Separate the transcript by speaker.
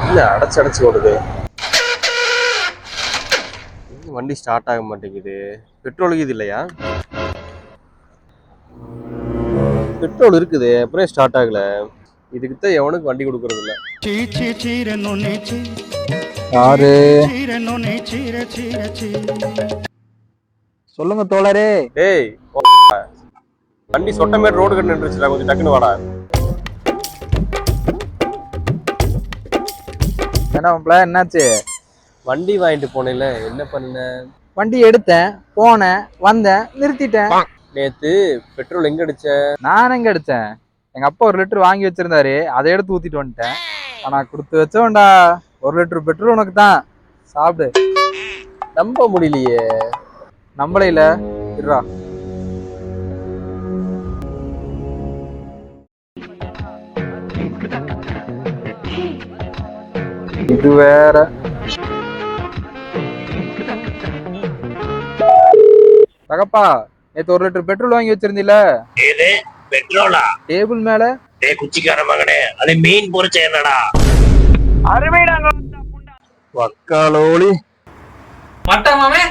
Speaker 1: இல்ல அடைச்சு அடைச்சு ஓடுது. வண்டி ஸ்டார்ட் ஆக மாட்டேங்குது. பெட்ரோலுக்கு இது இல்லையா? பெட்ரோல் இருக்குது, அப்புறம் ஸ்டார்ட் ஆகல. இதுக்கு தான் எவனுக்கு வண்டி கொடுக்கறது இல்ல.
Speaker 2: யாரு? சொல்லுங்க தோழரே.
Speaker 1: டேய், வண்டி சொட்டமேட் ரோடு கட்டு நின்றுச்சுடா, கொஞ்சம் டக்குன்னு வாடா.
Speaker 2: என்ன மாப்ள, என்னாச்சு?
Speaker 1: வண்டி வாங்கிட்டு போனேல, என்ன பண்ண?
Speaker 2: வண்டி எடுத்தேன், போனேன், வந்தேன், நிறுத்திட்டேன்.
Speaker 1: நேத்து பெட்ரோல் எங்க அடிச்ச?
Speaker 2: நான் எங்க அடிச்சேன்? எங்க அப்பா 1 லிட்டர் வாங்கி வச்சிருந்தாரு, அதை எடுத்து ஊத்திட்டு வந்துட்டேன். ஆனா கொடுத்து வச்சோண்டா, 1 லிட்டர் பெட்ரோல் உனக்கு தான், சாப்பிடு.
Speaker 1: நம்ப முடியலையே.
Speaker 2: நம்மளையில இருடா. இது வேற. தகப்பா, நேத்து 1 லிட்டர் பெட்ரோல் வாங்கி வச்சிருந்தீல?
Speaker 3: ஏது பெட்ரோலா?
Speaker 2: டேபிள் மேல.
Speaker 3: டேய் குச்சிக்கார மகனே, அது மீன் பொரிச்ச என்னடா?
Speaker 1: வக்காலோலி
Speaker 4: மட்டமாமே